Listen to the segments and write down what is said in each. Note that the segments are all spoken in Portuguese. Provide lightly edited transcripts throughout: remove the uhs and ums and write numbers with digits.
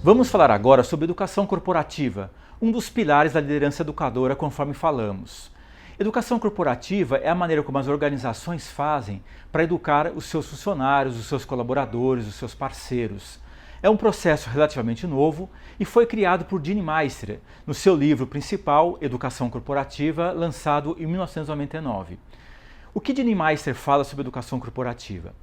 Vamos falar agora sobre educação corporativa, um dos pilares da liderança educadora, conforme falamos. Educação corporativa é a maneira como as organizações fazem para educar os seus funcionários, os seus colaboradores, os seus parceiros. É um processo relativamente novo e foi criado por Gene Meister no seu livro principal, Educação Corporativa, lançado em 1999. O que Gene Meister fala sobre educação corporativa?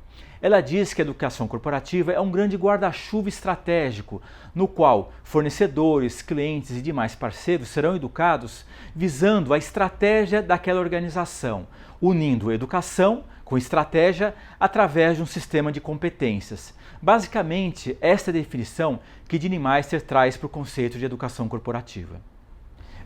Ela diz que a educação corporativa é um grande guarda-chuva estratégico, no qual fornecedores, clientes e demais parceiros serão educados visando a estratégia daquela organização, unindo educação com estratégia através de um sistema de competências. Basicamente, esta é a definição que Gene Meister traz para o conceito de educação corporativa.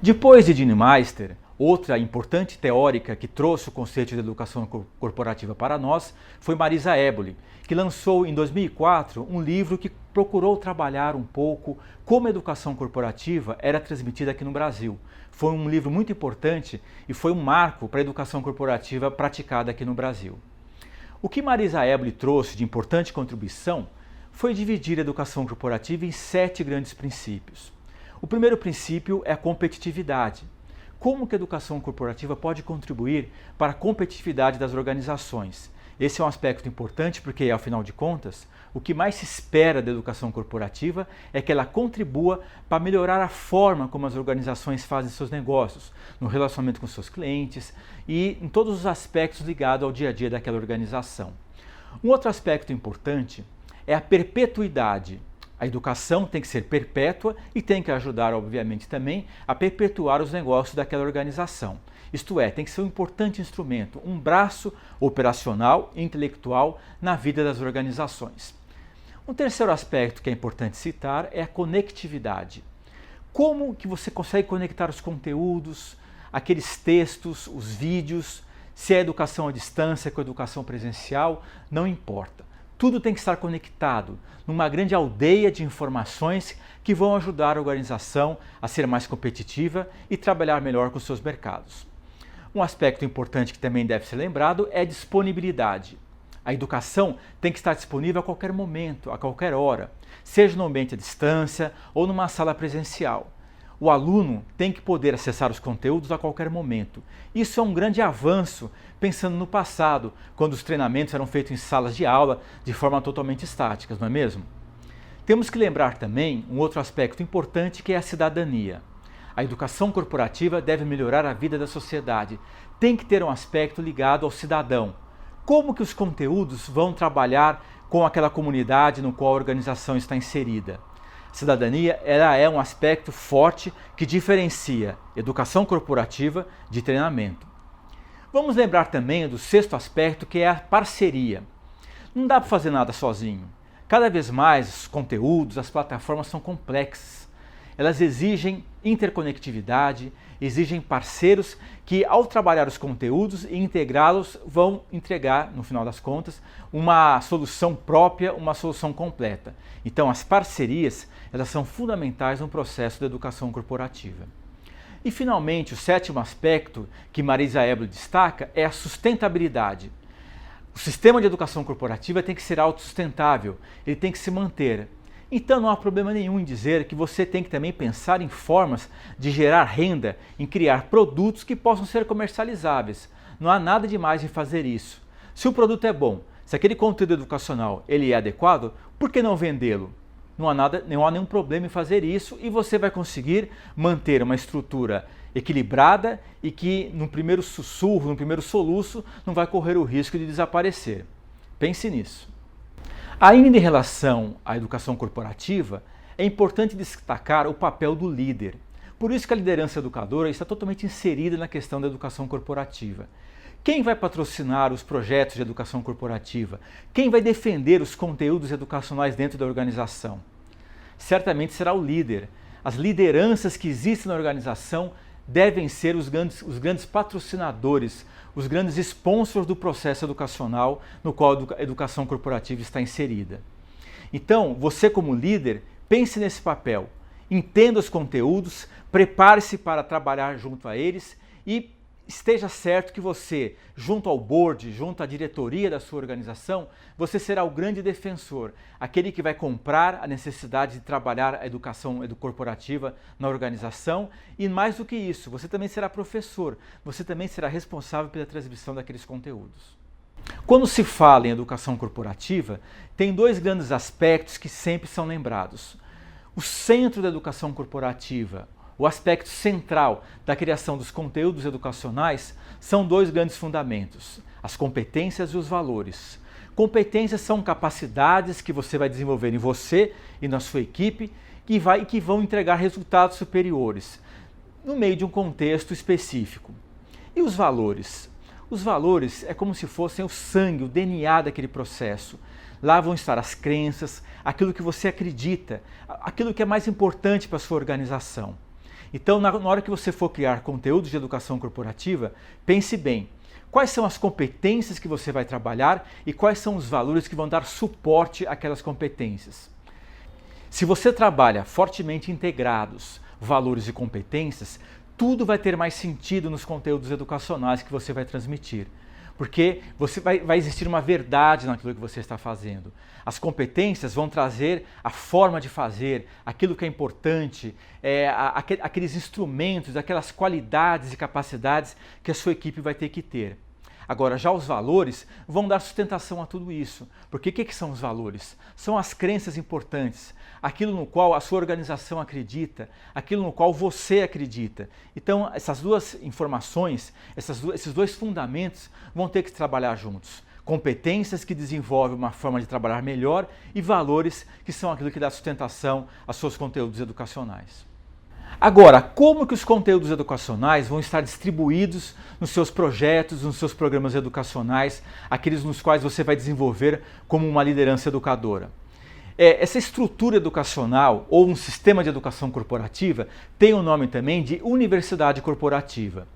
Depois de Gene Meister, outra importante teórica que trouxe o conceito de educação corporativa para nós foi Marisa Eboli, que lançou em 2004 um livro que procurou trabalhar um pouco como a educação corporativa era transmitida aqui no Brasil. Foi um livro muito importante e foi um marco para a educação corporativa praticada aqui no Brasil. O que Marisa Eboli trouxe de importante contribuição foi dividir a educação corporativa em 7 grandes princípios. O primeiro princípio é a competitividade. Como que a educação corporativa pode contribuir para a competitividade das organizações? Esse é um aspecto importante porque, afinal de contas, o que mais se espera da educação corporativa é que ela contribua para melhorar a forma como as organizações fazem seus negócios, no relacionamento com seus clientes e em todos os aspectos ligados ao dia a dia daquela organização. Um outro aspecto importante é a perpetuidade. A educação tem que ser perpétua e tem que ajudar, obviamente, também a perpetuar os negócios daquela organização. Isto é, tem que ser um importante instrumento, um braço operacional e intelectual na vida das organizações. Um terceiro aspecto que é importante citar é a conectividade. Como que você consegue conectar os conteúdos, aqueles textos, os vídeos, se é educação à distância, com educação presencial, não importa. Tudo tem que estar conectado numa grande aldeia de informações que vão ajudar a organização a ser mais competitiva e trabalhar melhor com seus mercados. Um aspecto importante que também deve ser lembrado é a disponibilidade. A educação tem que estar disponível a qualquer momento, a qualquer hora, seja no ambiente à distância ou numa sala presencial. O aluno tem que poder acessar os conteúdos a qualquer momento. Isso é um grande avanço, pensando no passado, quando os treinamentos eram feitos em salas de aula de forma totalmente estática, não é mesmo? Temos que lembrar também um outro aspecto importante que é a cidadania. A educação corporativa deve melhorar a vida da sociedade. Tem que ter um aspecto ligado ao cidadão. Como que os conteúdos vão trabalhar com aquela comunidade no qual a organização está inserida? Cidadania ela é um aspecto forte que diferencia educação corporativa de treinamento. Vamos lembrar também do sexto aspecto, que é a parceria. Não dá para fazer nada sozinho. Cada vez mais os conteúdos, as plataformas são complexas. Elas exigem interconectividade, exigem parceiros que, ao trabalhar os conteúdos e integrá-los, vão entregar, no final das contas, uma solução própria, uma solução completa. Então, as parcerias elas são fundamentais no processo da educação corporativa. E, finalmente, o sétimo aspecto que Marisa Eboli destaca é a sustentabilidade. O sistema de educação corporativa tem que ser autossustentável, ele tem que se manter. Então não há problema nenhum em dizer que você tem que também pensar em formas de gerar renda, em criar produtos que possam ser comercializáveis. Não há nada demais em fazer isso. Se o produto é bom, se aquele conteúdo educacional ele é adequado, por que não vendê-lo? Não há nenhum problema em fazer isso e você vai conseguir manter uma estrutura equilibrada e que no primeiro sussurro, no primeiro soluço, não vai correr o risco de desaparecer. Pense nisso. Ainda em relação à educação corporativa, é importante destacar o papel do líder. Por isso que a liderança educadora está totalmente inserida na questão da educação corporativa. Quem vai patrocinar os projetos de educação corporativa? Quem vai defender os conteúdos educacionais dentro da organização? Certamente será o líder. As lideranças que existem na organização devem ser os grandes patrocinadores, os grandes sponsors do processo educacional no qual a educação corporativa está inserida. Então, você como líder, pense nesse papel, entenda os conteúdos, prepare-se para trabalhar junto a eles e esteja certo que você, junto ao board, junto à diretoria da sua organização, você será o grande defensor, aquele que vai comprar a necessidade de trabalhar a educação corporativa na organização e mais do que isso, você também será professor, você também será responsável pela transmissão daqueles conteúdos. Quando se fala em educação corporativa, tem dois grandes aspectos que sempre são lembrados. O centro da educação corporativa, o aspecto central da criação dos conteúdos educacionais são dois grandes fundamentos, as competências e os valores. Competências são capacidades que você vai desenvolver em você e na sua equipe que vão entregar resultados superiores, no meio de um contexto específico. E os valores? Os valores é como se fossem o sangue, o DNA daquele processo. Lá vão estar as crenças, aquilo que você acredita, aquilo que é mais importante para a sua organização. Então, na hora que você for criar conteúdos de educação corporativa, pense bem, quais são as competências que você vai trabalhar e quais são os valores que vão dar suporte àquelas competências. Se você trabalha fortemente integrados, valores e competências, tudo vai ter mais sentido nos conteúdos educacionais que você vai transmitir. Porque vai existir uma verdade naquilo que você está fazendo. As competências vão trazer a forma de fazer, aquilo que é importante, aqueles instrumentos, aquelas qualidades e capacidades que a sua equipe vai ter que ter. Agora, já os valores vão dar sustentação a tudo isso. Porque o que são os valores? São as crenças importantes, aquilo no qual a sua organização acredita, aquilo no qual você acredita. Então, essas duas informações, esses dois fundamentos vão ter que trabalhar juntos. Competências que desenvolvem uma forma de trabalhar melhor e valores que são aquilo que dá sustentação aos seus conteúdos educacionais. Agora, como que os conteúdos educacionais vão estar distribuídos nos seus projetos, nos seus programas educacionais, aqueles nos quais você vai desenvolver como uma liderança educadora? Essa estrutura educacional ou um sistema de educação corporativa tem o nome também de universidade corporativa.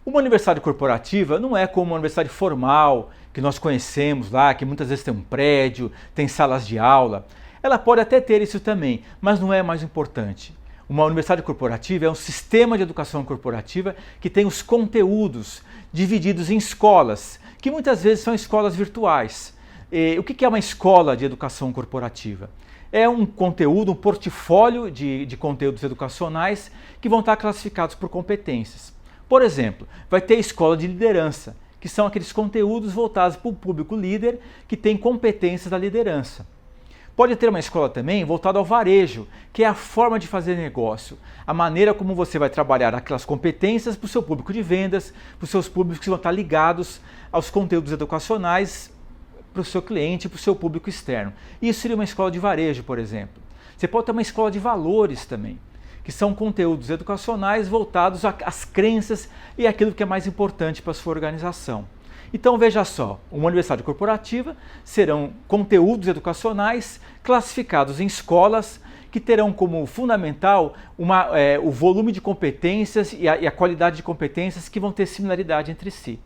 Uma universidade corporativa não é como uma universidade formal que nós conhecemos lá, que muitas vezes tem um prédio, tem salas de aula. Ela pode até ter isso também, mas não é mais importante. Uma universidade corporativa é um sistema de educação corporativa que tem os conteúdos divididos em escolas, que muitas vezes são escolas virtuais. O que é uma escola de educação corporativa? É um conteúdo, um portfólio de conteúdos educacionais que vão estar classificados por competências. Por exemplo, vai ter a escola de liderança, que são aqueles conteúdos voltados para o público líder que tem competências da liderança. Pode ter uma escola também voltada ao varejo, que é a forma de fazer negócio, a maneira como você vai trabalhar aquelas competências para o seu público de vendas, para os seus públicos que vão estar ligados aos conteúdos educacionais para o seu cliente, para o seu público externo. Isso seria uma escola de varejo, por exemplo. Você pode ter uma escola de valores também, que são conteúdos educacionais voltados às crenças e aquilo que é mais importante para a sua organização. Então veja só, uma universidade corporativa serão conteúdos educacionais classificados em escolas que terão como fundamental o volume de competências e a qualidade de competências que vão ter similaridade entre si.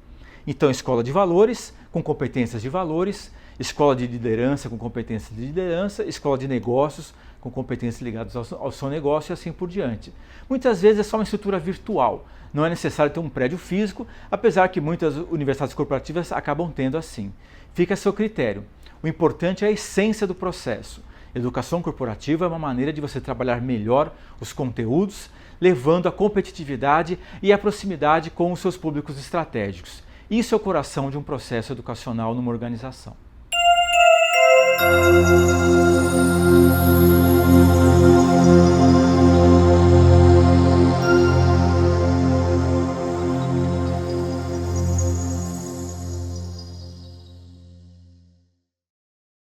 Então, escola de valores com competências de valores, escola de liderança com competências de liderança, escola de negócios com competências ligadas ao seu negócio e assim por diante. Muitas vezes é só uma estrutura virtual, não é necessário ter um prédio físico, apesar que muitas universidades corporativas acabam tendo assim. Fica a seu critério. O importante é a essência do processo. Educação corporativa é uma maneira de você trabalhar melhor os conteúdos, levando a competitividade e a proximidade com os seus públicos estratégicos. Isso é o coração de um processo educacional numa organização.